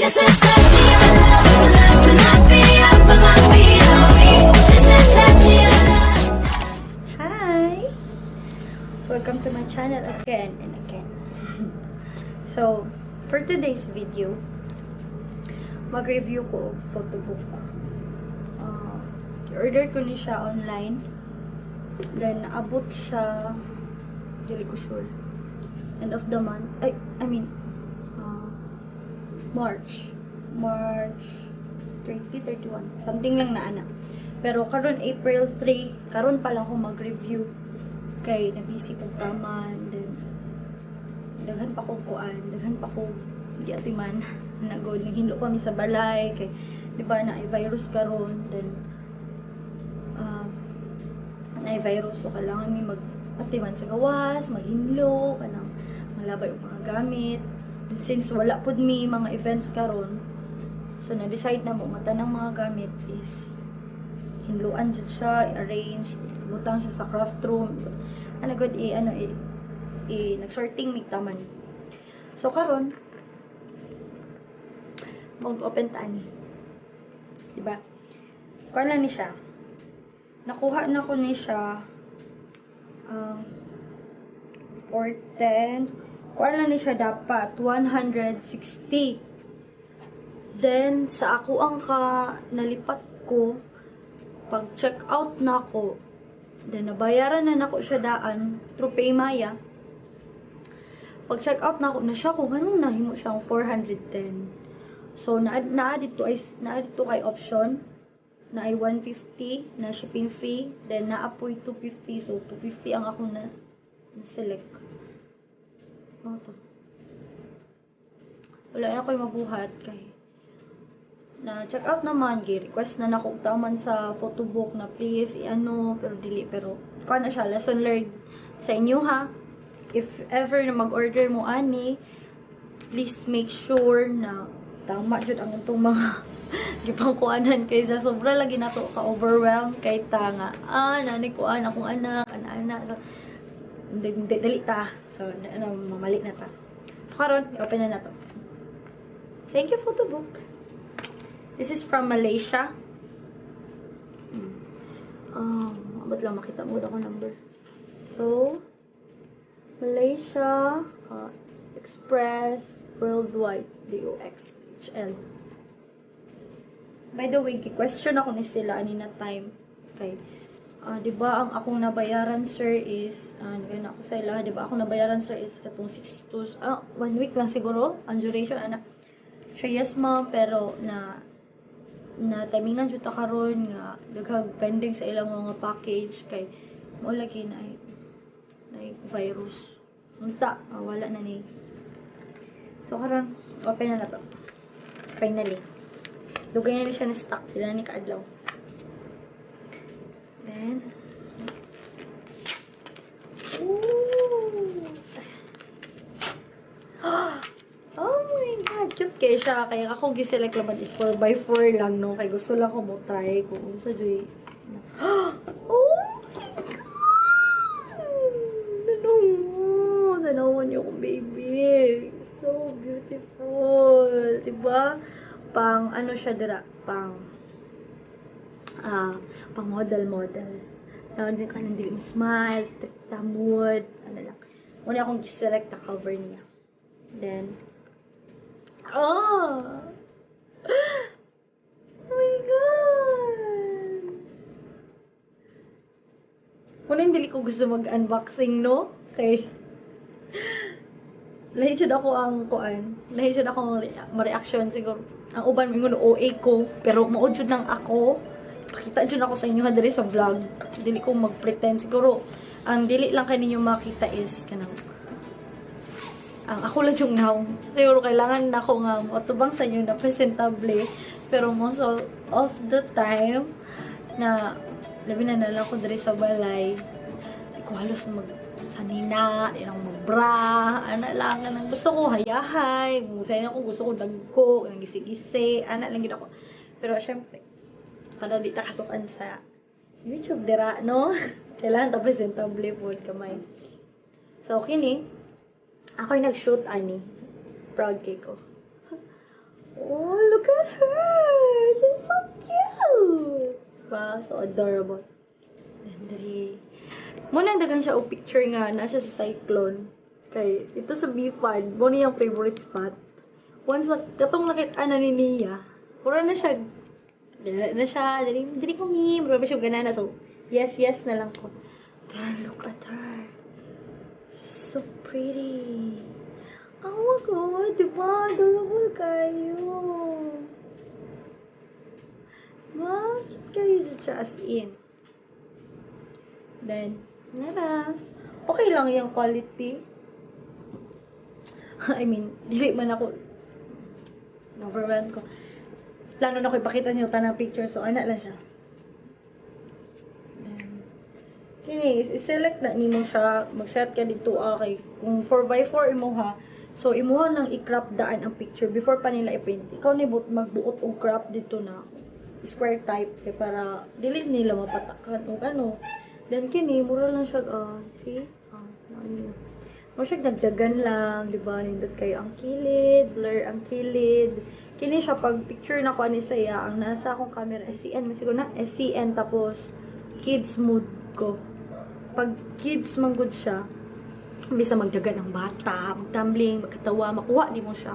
Just a touch of your love is enough to knock me off of my feet. Oh, just a touch of your love. Hi! Welcome to my channel again and again. So, for today's video, mag-review ko photobook. I-order ko ni siya online. Then, naabot siya, dili ko sure, end of the month. March 30-31. Something lang na ana. Pero karon April 3, karon pa lang ako mag-review. Kay nabisi ko taman, then daghan pa ko kuan, daghan pa ko di atiman. Nagod naghinlo kami sa balay kay di ba na virus karon, then na virus, so kailangan mi mag-atiman sa gawas, maghinlo kanang malabay og mga gamit. And since wala pud mi mga events karon, so na-decide na mo matanang mga gamit is hinluan jud siya, i-arrange, butang siya sa craft room. Good nag-sorting mig taman. So karon mag-open ta ani. Diba? Kuan lang ni siya. Nakuha na ko ni siya 410. Kuan lang ni siya dapat 160. Then sa ako ang nalipat ko pag check out na ko, then nabayaran na nako siya daan through Paymaya. Pag check out na ko na siya kung anong nahimo siyang 410. So na dito kay option na ay 150 na shipping fee, then naapoy 250, so 250 ang ako na select. Wala na ko'y mabuhat kay na check out naman, request na nako taman sa photobook na please pero dili, pero kuha na siya, lesson learned sa inyo ha. If ever na mag-order mo ani, please make sure na tama jud ang itong mga gipangkuanan, kaysa sobra lagi nato ka-overwhelm kay tanga nani kuan akong anak, ana so dali ta, so mamali na ta. Karon open na nato. Thank you photobook. This is from Malaysia. Ba't lang makita mo ako number. So, Malaysia, Express, Worldwide, DOXHL. By the way, question ako ni sila anina time. Okay. Diba ang akong nabayaran sir is, gana ako sa ila, diba akong nabayaran sir is katong 1 week lang siguro, ang duration, anak. So, yes ma'am, pero na timingan jud ta karon nga daghang pending sa ilang mga package kay mo lagi na virus unta wala na ni. So karon open na to finally. Dugay na siya na stock pila ni kaadlaw. Then oh my god, cute kay siya. Kaya ako giselect laban is 4x4 lang, no? Kaya gusto lang ko mo try kung sa joy. Oh my god! Nanawan niyo akong baby. So beautiful. Diba? Pang ano siya dira? Pang model. Nawan din ka nang dili mo smile, mood, ano lang. Muna akong giselect na cover niya. Then, oh my god! Kung hindi ko gusto mag-unboxing, no? Okay. Lahi siya ako ang kuan. Lahi siya ako ma-reaction siguro. Ang uban mo yung OA ko. Pero maud jud nang ako. Pakita jud ako sa inyo diri sa vlog. Dili ko mag-pretend. Siguro, ang dili lang kayo ninyo makita is kanang ang ako lang yung now. Siguro kailangan na ako nga matubang sa inyo na presentable. Pero most of the time, na labi na nalang ko diri sa balay, di ko halos sanina, ilang magbra, lang. Gusto ko hayahay, musay na ko, gusto ko dagko, ang gisi-gisi, lang gina ko. Pero syempre, kada di ta kasukan sa YouTube, dira, no? Kailangan ta presentable po kamay. So, kini, ako'y nag-shoot ani. Proud kay ko. Oh adorable. And dali. Muna dagan siya o picture nga na siya sa cyclone. Kay ito sa B5, mo niyang favorite spot. Once na katong nakita na ni Nia, pura na siya. Dali ko mi, mura ba siya ganana. So, yes na lang ko. Then, look at her. So pretty. Oh my God, diba? Adorable kayo. Bakit kayo siya as in? Then, nara. Okay lang yung quality. I mean, dili man ako number one ko. Plano na ko ipakita niyo tanang picture. So, ana lang siya. Then, kini, i-select na nimo siya. Mag-set ka dito, kay kung 4x4 imo ha. So, imuha nang i-crop daan ang picture before pa nila i-print. Ikaw ni magbuot og crop dito na square type kay para dili nila mapatakan o ano. Then, kini, mura lang siya, see? Mura siya nagdagan lang, diba? Nindot kayo ang kilid, blur ang kilid. Kini siya, pag picture na ko ni Saya, ang nasa akong camera, SCN, siguro na, SCN, tapos, kids mood ko. Pag kids manggod siya, bisa magdagan ng bata, magtumbling, magkatawa, makuha, di mo siya.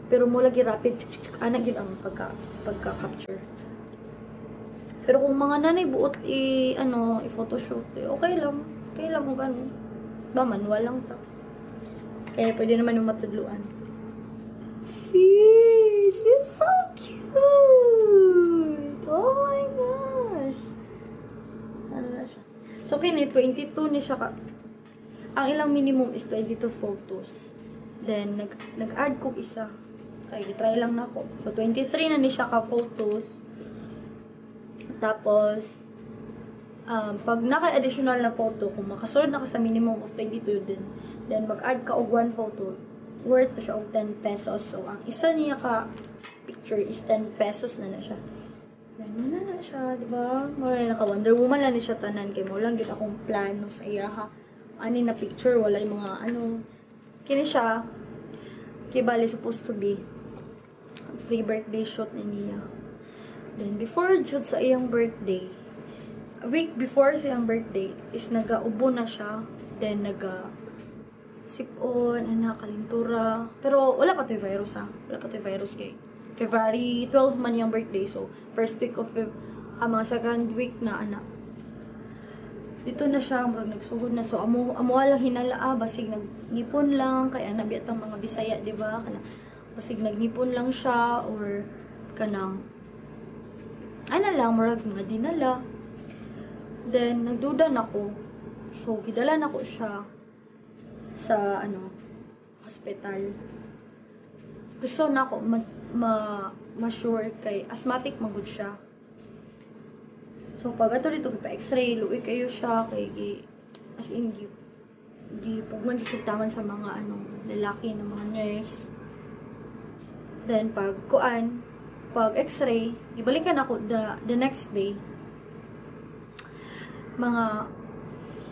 Pero mo lagi rapid, anak yun ang pagka-capture. Pero kung mga nanay buot i-photoshoot, okay lang. Okay lang kung ano. Ba, manual lang to. Kaya pwede naman yung matudluan. See? She's so cute! Oh my gosh! Ano na siya? So, kini, 22 ni siya ka. Ang ilang minimum is 22 photos. Then, nag-add ko isa. Kaya, try lang na ako. So, 23 na ni siya ka photos. Tapos, pag naka-additional na photo, kung makasunod na ka sa minimum of 22 din, then mag-add ka og 1 photo, worth siya og 10 pesos. So, ang isa niya ka picture is 10 pesos na siya. Then, wala na siya, diba? Wala na ka Wonder Woman lang ni siya tanan. Kaya mo lang gina akong plano sa iya ha. Ani na picture, wala yung mga Kini siya, kibali supposed to be free birthday shoot ni Nia. Then, before jud sa iyang birthday, a week before sa iyang birthday, is nagaubo na siya. Then, sipon, kalintura. Pero, wala pa tayo virus ha. Wala pa tayo virus kay February 12 man yung birthday. So, first week of mga second week na dito na siya, nagsugod na. So, amo lang hinala, basig nagnipon lang, kaya nabiyat ang mga Bisaya, diba? Basig nagnipon lang siya, or kanang lang, marag mga dinala. Then, nagduda na ko. So, gidala na ko siya sa, hospital. Gusto na ako ma-sure kay asthmatic magud siya. So, pag ato dito, pa-x-ray, luwi kayo siya, kay, as in, pagman siya taman sa mga, lalaki ng mga nurse. Then, pag x-ray, ibalikan ako the next day.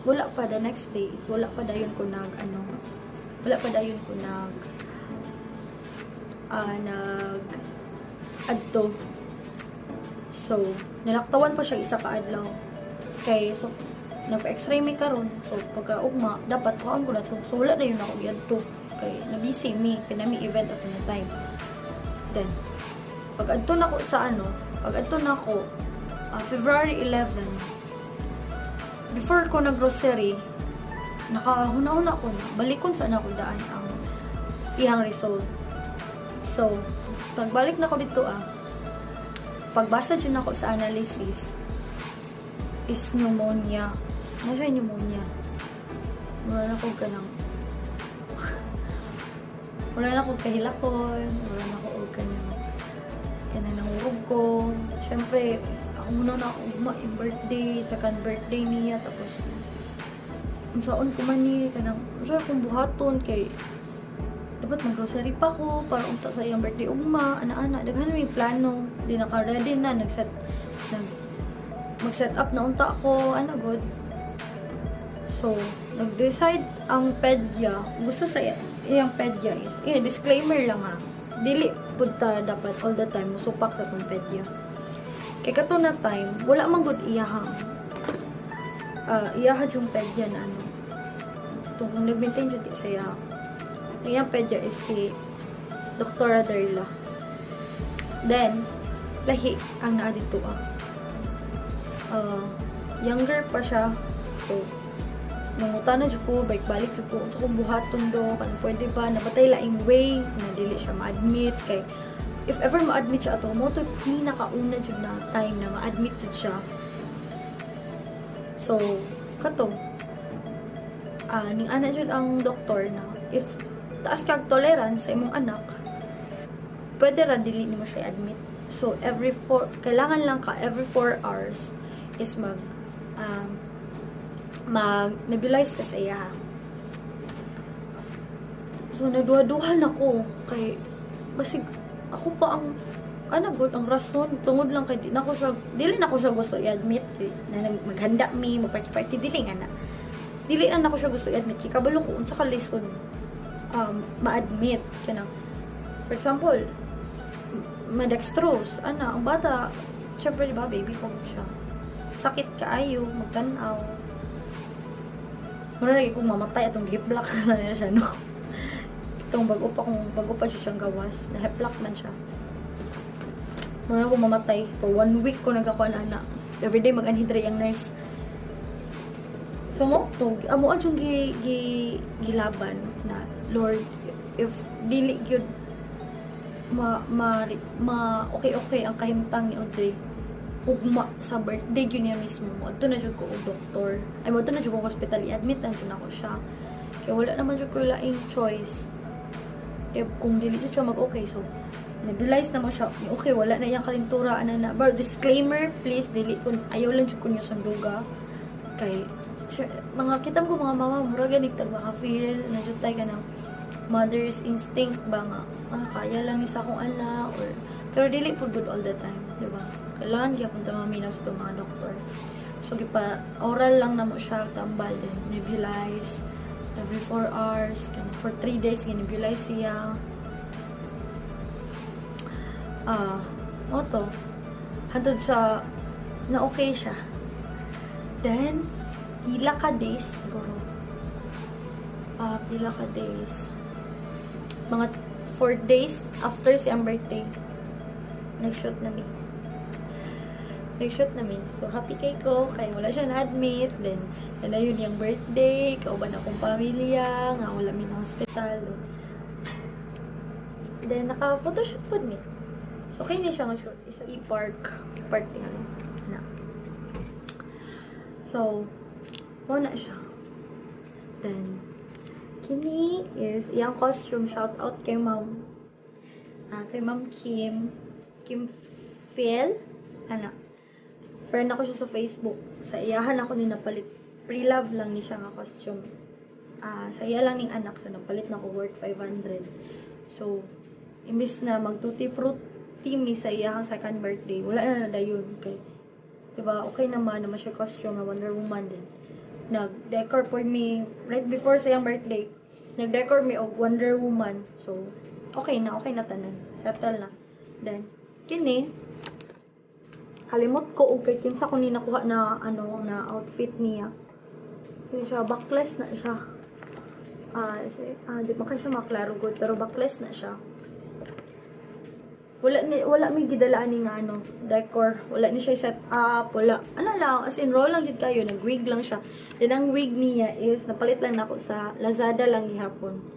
Wala pa the next day is, wala pa dayon ko adto. So, nalaktawan pa siya isa ka adlaw. So, nagpa-x-ray mi karon. So, pagka-ugma, dapat kuhaan ko na to. So, wala na yun ako yadto. Kaya, nabisi mi. Pinami event at na time. Then, pag-adto na ko sa February 11, before ko nag-grocery, nakahuna-una ko na. Balikon saan ako daan ang ihang result. So, pagbalik na ko dito pagbasa dyan ako sa analysis, is pneumonia. Ano siya pneumonia? Wala na ko wala na ko kahilakon, wala na ko kanang urog ko. Siyempre, ako muna na yung birthday, second birthday niya, tapos saan ko man kanang kung buhaton, kay dapat mag-grocery pa ko para unta sa iyang birthday ugma, ana-ana, daghan may plano, di naka-ready na, mag-set up na unta ko, good. So, nag-decide ang pedya, gusto sa iyang pedya is, disclaimer lang dili punta dapat all the time musupak sa tong pedya. Kay kato na time, wala man good iyahang. Iyahang yung pedya na ano. Kung nag-maintain dyan sa iya. Yung pedya is si Dr. Darla. Then, lahi ang naa dito younger pa siya. So, nangutan na dyan ko, balik dyan ko. Sa kong buhaton do, kan pwede ba, nabatay laing way, na dili siya ma-admit. Kay, if ever ma-admit siya ato, mo ito pinakauna dyan na time na ma-admit dyan siya. So, kato, ning ana dyan ang doktor na, if taas kag tolerance sa imong anak, pwede ra dili nimo siya admit. So, kailangan lang ka, every 4 hours, is mag-nebulize ka sa iya. So, naduha-duhan ako, kay, basig, ako pa ang, ang rason, tungod lang kay, dili na ko siya gusto i-admit, na maghanda mi, mag-party-party, dili nga na. Dili na ako siya gusto i-admit, kaya kabalo ko, unsa ka lisod, ma-admit, kanang, for example, madextrose, ang bata, syempre diba, baby pag siya, sakit kaayo, magtanaw, muna lagi kong mamatay, atong hip-lock na niya siya, no? Itong bago pa siya siyang gawas, na hip-lock man siya. Muna akong mamatay, for 1 week ko nagakuha na anak, everyday mag-anhidra yung nurse. So mo, amo ang gilaban na, Lord, if dili gyud okay ang kahimtang ni Audrey ugma sa birthday yun niya mismo mo ato na jud ko og doktor ay mo ato na jud ko hospital i-admit na jud ako siya kaya wala naman jud ko laing choice kaya kung dili jud siya mag-okay so nebulize na mo siya okay wala na yung kalintura na but disclaimer please dili kun ayaw lang jud ko niyo sanduga kay mga kitam ko mga mama mura ganig tag maka-feel na jud tay kanang mother's instinct ba nga kaya lang ni sa akong anak or pero dili po good all the time di ba kailangan kaya punta mga minaws to mga doktor so gipa oral lang na mo siya tambal din nebulize every 4 hours for 3 days ginebulize siya to hantod sa na okay siya then pila ka days siguro pila ka days mga 4 days after siyang birthday nag-shoot na mi. So, happy kay ko. Kaya wala siya na-admit. Then, na yun yung birthday. Kauban akong pamilya. Nga wala mi na hospital. Then, naka-photoshoot po mi. So, kaya niya siya nga-shoot. Isa i-park. Party na. So, wala siya. Then, kini is iyang costume. Shout out kay ma'am. Kay ma'am Kim Phil. Friend ako siya sa Facebook. Sa iyahan ako ni napalit. Pre-love lang ni siya nga costume. Sa iya lang ning anak. So, napalit na ko worth 500. So, imbis na mag-tutti-frutti mi sa iyahang second birthday. Wala na dayon. Okay. Diba, okay naman siya costume na Wonder Woman din. Nag-decor for me right before sa iyang birthday. Nag-decor me og Wonder Woman. So, okay na tanan. Settle na. Then, kini, kalimot ko og kay kinsa ko ni nakuha na na outfit niya. Kini siya backless na siya. Di ba kay siya maklaro gud pero backless na siya. Wala mi gidalaan ni nga decor. Wala ni siya set up, wala. Lang as in raw lang jud kayo, nag-wig lang siya. Then ang wig niya is napalit lang nako sa Lazada lang gihapon.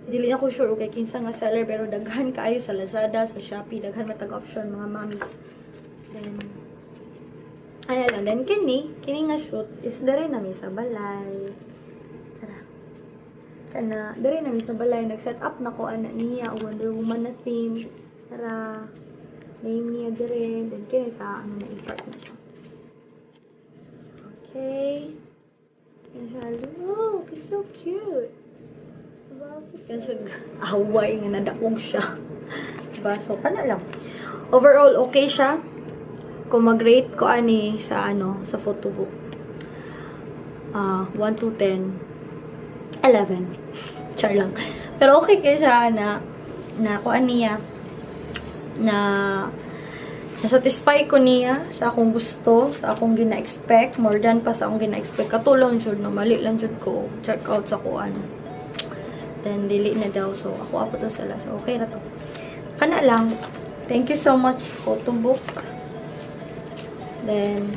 Dili ako sure kay kinsa nga seller pero daghan kaayo sa Lazada, sa Shopee, daghan matag option mga mamis. Then then kini nga shoot is dere na mi sa balay. Tara. Kana dere na mi sa balay nag-set up nako ana niya Wonder Woman na theme. Tara. Name niya dere, then kini sa na i-part na siya. Okay. Hello, it's so cute. Kasi away nga nadakong siya. Diba? So, kana lang. Overall, okay siya. Kung mag-rate ko ani sa sa photobook. 1 to 10. 11. Char lang. Pero okay kaya siya na kuan niya na nasatisfy ko niya sa akong gusto, sa akong gina-expect, more than pa sa akong gina-expect. Katulong jud no, mali lang jud ko check out sa kuan. Then dili na daw, so ako apo to sala. So okay na to. Kana lang. Thank you so much Photobook. Then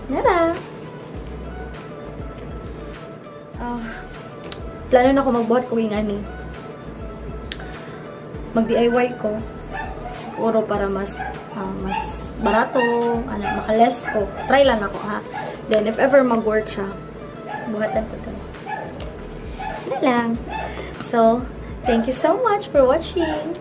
nara. Plano na ako magbuhat ko yung ani. Mag-DIY ko. Siguro para mas barato, makaless ko. Try lang ako, ha. Then, if ever mag-work siya, buhatan ko to. Ano lang. So, thank you so much for watching.